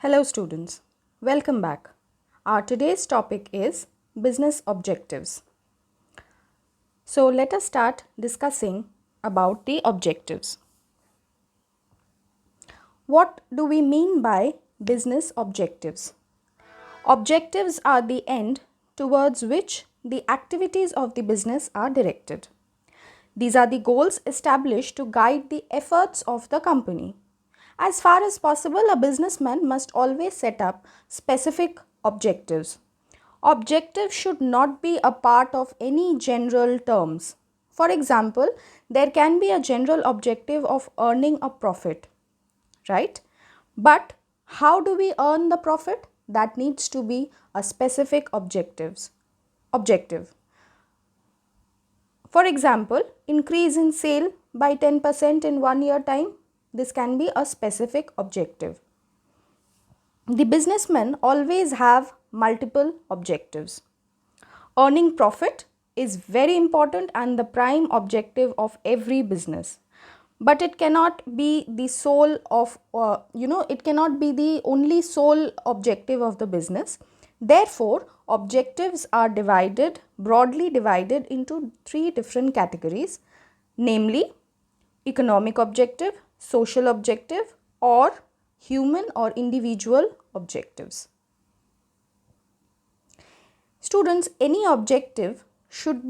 Hello students, welcome back. Our today's topic is business objectives. So let us start discussing about the objectives. What do we mean by business objectives? Objectives are the end towards which the activities of the business are directed. These are the goals established to guide the efforts of the company. As far as possible, a businessman must always set up specific objectives. Objectives should not be a part of any general terms. For example, there can be a general objective of earning a profit, right? But how do we earn the profit? That needs to be a specific objective. For example, increase in sale by 10% in 1 year time. This can be a specific objective. The businessmen always have multiple objectives. Earning profit is very important and the prime objective of every business. But it cannot be the sole of, it cannot be the only sole objective of the business. Therefore, objectives are broadly divided into three different categories, namely economic objective, social objective, or human or individual objectives. Students, any objective should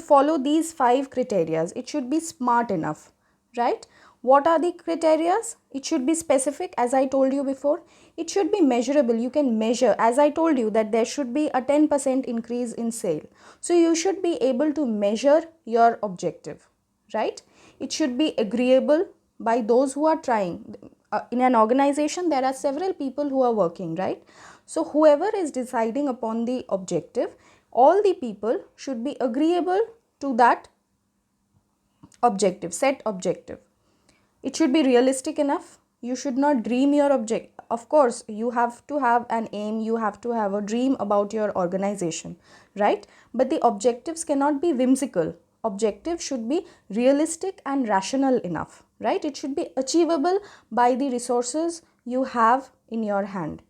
follow these 5 criteria. It should be smart enough, right? What are the criteria? It should be specific, as I told you before. It should be measurable. You can measure, as I told you, that there should be a 10% increase in sale. So you should be able to measure your objective, right? It should be agreeable by those who are trying. In an organization, there are several people who are working, right? So whoever is deciding upon the objective, all the people should be agreeable to that set objective. It should be realistic enough. You should not dream your object. Of course, you have to have an aim, you have to have a dream about your organization, right? But the objectives cannot be whimsical. Objectives should be realistic and rational enough, right? It should be achievable by the resources you have in your hand.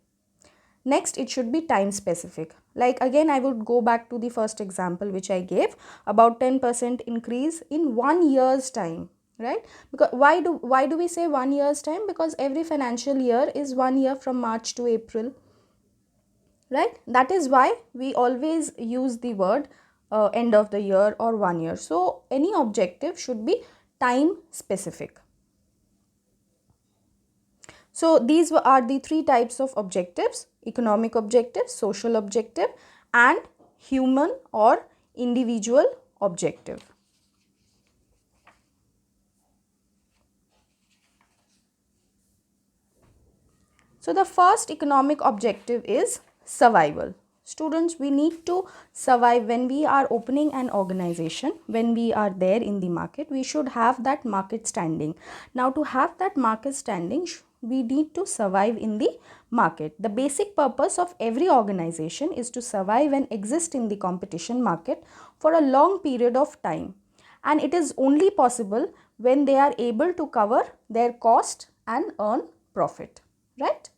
Next, it should be time specific. Like again, I would go back to the first example which I gave about 10% increase in 1 year's time, right? Because why do we say 1 year's time? Because every financial year is 1 year from March to April, right? That is why we always use the word end of the year or 1 year. So any objective should be time specific. So these are the 3 types of objectives: economic objective, social objective, and human or individual objective. So the first economic objective is survival. Students, we need to survive. When we are opening an organization, when we are there in the market, we should have that market standing. Now, to have that market standing, we need to survive in the market. The basic purpose of every organization is to survive and exist in the competition market for a long period of time. And it is only possible when they are able to cover their cost and earn profit, right?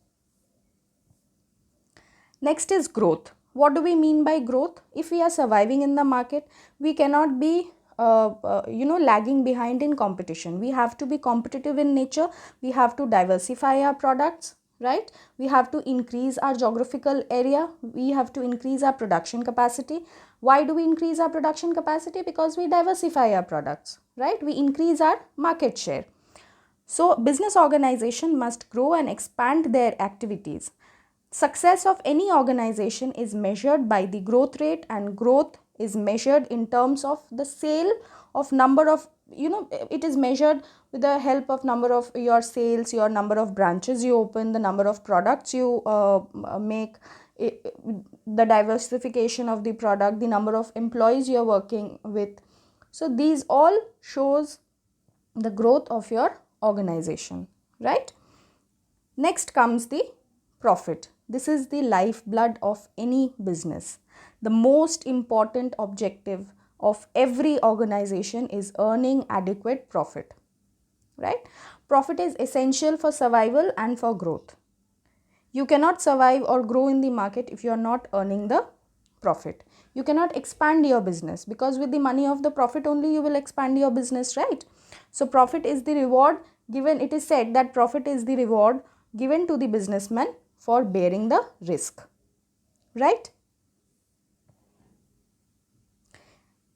Next is growth. What do we mean by growth? If we are surviving in the market, we cannot be lagging behind in competition. We have to be competitive in nature. We have to diversify our products, right? We have to increase our geographical area. We have to increase our production capacity. Why do we increase our production capacity? Because we diversify our products, right? We increase our market share. So business organization must grow and expand their activities. Success of any organization is measured by the growth rate, and growth is measured in terms of the sale of number of, it is measured with the help of number of your sales, your number of branches you open, the number of products you make, the diversification of the product, the number of employees you are working with. So these all shows the growth of your organization, right? Next comes the profit. This is the lifeblood of any business. The most important objective of every organization is earning adequate profit, right? Profit is essential for survival and for growth. You cannot survive or grow in the market if you are not earning the profit. You cannot expand your business, because with the money of the profit only you will expand your business, right? So profit is the reward given. It is said that profit is the reward given to the businessman for bearing the risk, right?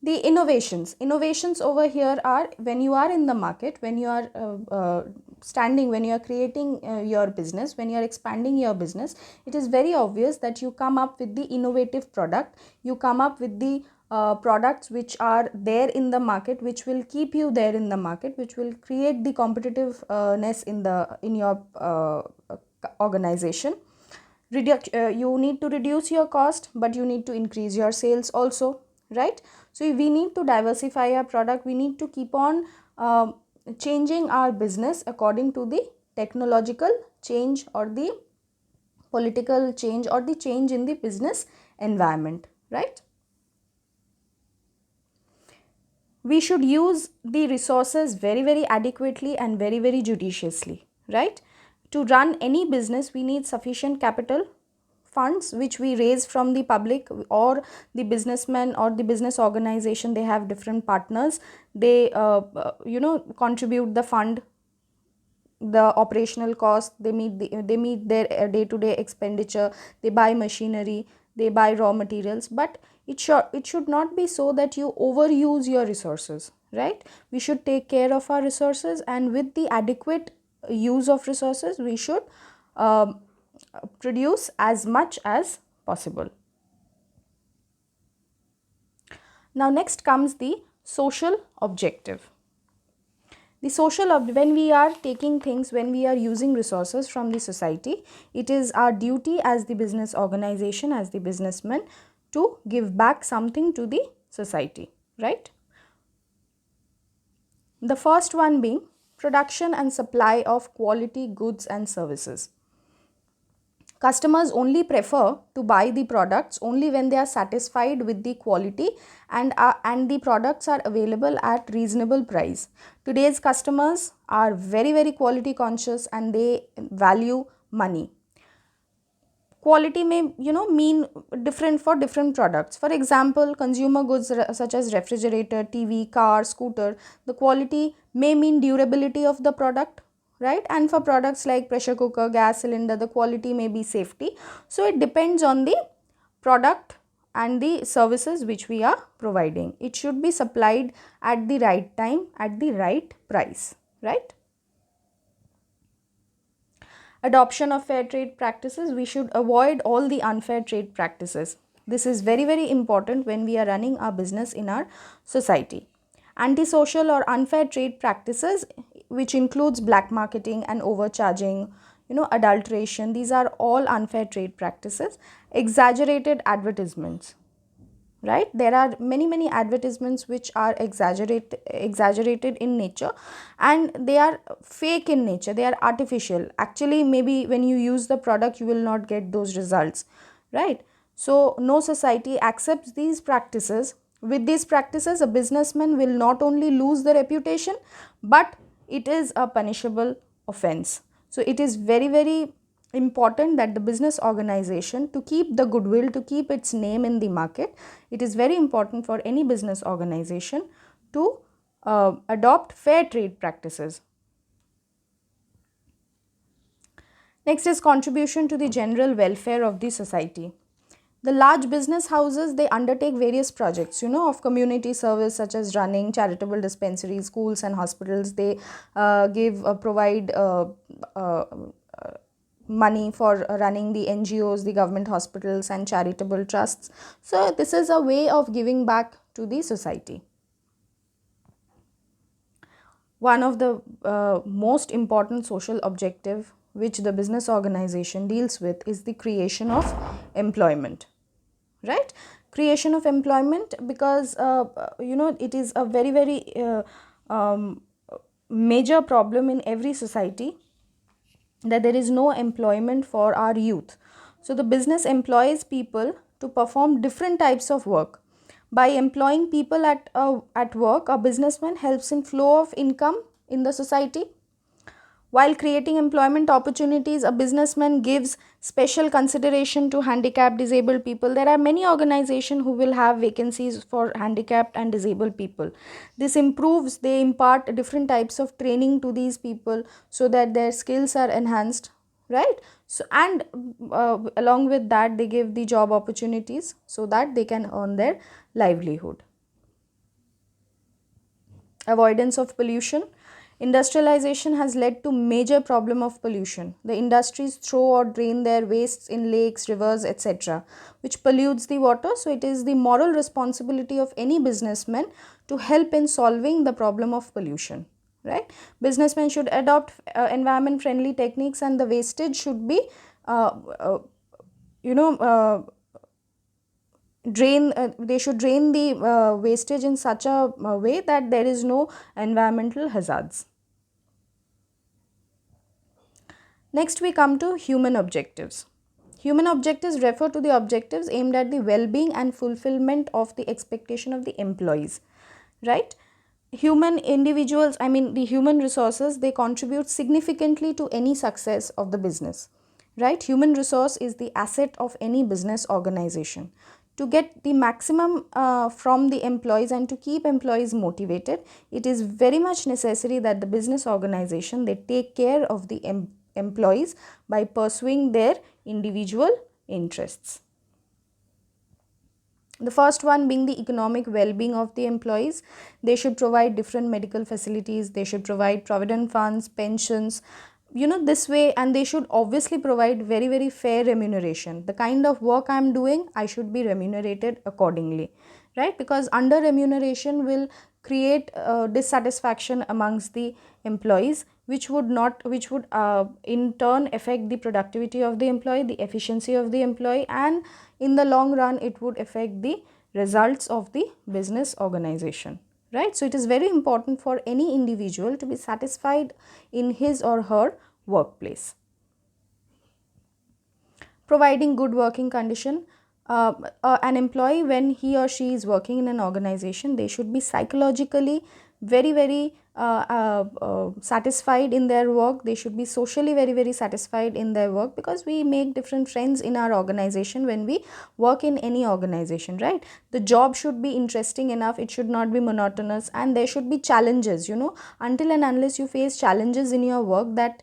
The innovations over here are, when you are in the market, when you are standing, when you are creating your business, when you are expanding your business, it is very obvious that you come up with the innovative product. You come up with the products which are there in the market, which will keep you there in the market, which will create the competitiveness in your organization. You need to reduce your cost, but you need to increase your sales also, right? So we need to diversify our product. We need to keep on changing our business according to the technological change, or the political change, or the change in the business environment, right? We should use the resources very, very adequately and very, very judiciously, right? To run any business, we need sufficient capital, funds which we raise from the public, or the businessman or the business organization. They have different partners. They contribute the fund, the operational cost. They meet their day to day expenditure. They buy machinery, they buy raw materials. But it should not be so that you overuse your resources, right? We should take care of our resources, and with the adequate use of resources, we should um, produce as much as possible. Now next comes the social objective. When we are taking things, when we are using resources from the society, it is our duty as the business organization, as the businessman, to give back something to the society, right? The first one being production and supply of quality goods and services. Customers only prefer to buy the products only when they are satisfied with the quality, and the products are available at reasonable price. Today's customers are very, very quality conscious, and they value money. Quality may mean different for different products. For example, consumer goods such as refrigerator, TV, car, scooter, the quality may mean durability of the product, right? And for products like pressure cooker, gas cylinder, the quality may be safety. So it depends on the product and the services which we are providing. It should be supplied at the right time, at the right price, right? Adoption of fair trade practices. We should avoid all the unfair trade practices. This is very, very important when we are running our business in our society. Antisocial or unfair trade practices, which includes black marketing and overcharging, adulteration, these are all unfair trade practices. Exaggerated advertisements, right? There are many advertisements which are exaggerated in nature, and they are fake in nature. They are artificial. Actually, maybe when you use the product, you will not get those results, right? So no society accepts these practices. With these practices, a businessman will not only lose the reputation, but it is a punishable offense. So it is very, very important that the business organization, to keep the goodwill, to keep its name in the market, it is very important for any business organization to adopt fair trade practices. Next is contribution to the general welfare of the society. The large business houses, they undertake various projects, of community service, such as running charitable dispensaries, schools and hospitals. They provide money for running the NGOs, the government hospitals and charitable trusts. So this is a way of giving back to the society. One of the most important social objective which the business organization deals with is the creation of employment, right? Creation of employment, because it is a very, very major problem in every society, that there is no employment for our youth. So the business employs people to perform different types of work. By employing people at work, a businessman helps in flow of income in the society. While creating employment opportunities, a businessman gives special consideration to handicapped, disabled people. There are many organizations who will have vacancies for handicapped and disabled people. This improves, they impart different types of training to these people so that their skills are enhanced, right? So, and along with that, they give the job opportunities so that they can earn their livelihood. Avoidance of pollution. Industrialization has led to major problem of pollution. The industries throw or drain their wastes in lakes, rivers, etc., which pollutes the water. So it is the moral responsibility of any businessman to help in solving the problem of pollution, right? Businessmen should adopt environment friendly techniques, and the wastage should be uh, uh, you know drain they should drain the wastage in such a way that there is no environmental hazards. Next, we come to human objectives. Human objectives refer to the objectives aimed at the well-being and fulfillment of the expectation of the employees, right? Human individuals, I mean the human resources, they contribute significantly to any success of the business, right? Human resource is the asset of any business organization. To get the maximum from the employees and to keep employees motivated, it is very much necessary that the business organization, they take care of the employees by pursuing their individual interests. The first one being the economic well-being of the employees. They should provide different medical facilities, they should provide provident funds, pensions, this way, and they should obviously provide very, very fair remuneration. The kind of work I am doing, I should be remunerated accordingly, right? Because under remuneration will create dissatisfaction amongst the employees, which would in turn affect the productivity of the employee, the efficiency of the employee, and in the long run it would affect the results of the business organization, right? So it is very important for any individual to be satisfied in his or her workplace. Providing good working condition. An employee, when he or she is working in an organization, they should be psychologically very, very satisfied in their work. They should be socially very, very satisfied in their work, because we make different friends in our organization when we work in any organization, right? The job should be interesting enough, it should not be monotonous, and there should be challenges, until and unless you face challenges in your work, that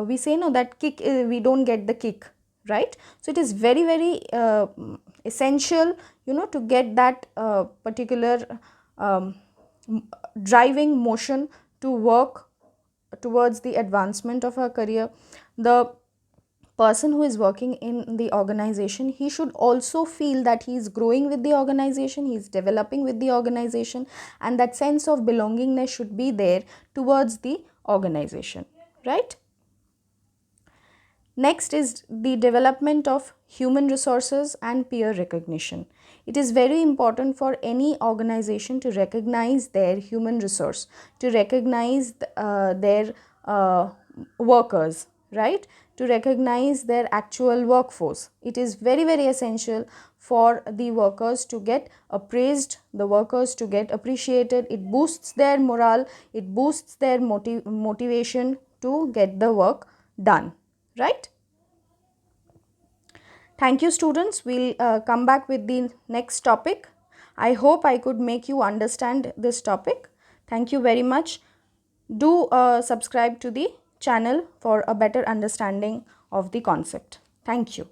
we say no, that kick, we don't get the kick, right? So it is very, very essential, to get that particular driving motion to work towards the advancement of our career. The person who is working in the organization, he should also feel that he is growing with the organization, he is developing with the organization, and that sense of belongingness should be there towards the organization, right? Next is the development of human resources and peer recognition. It is very important for any organization to recognize their human resource, to recognize their workers, right? To recognize their actual workforce. It is very, very essential for the workers to get appraised, the workers to get appreciated. It boosts their morale, it boosts their motivation to get the work done, right? Thank you, students. We'll come back with the next topic. I hope I could make you understand this topic. Thank you very much. Do subscribe to the channel for a better understanding of the concept. Thank you.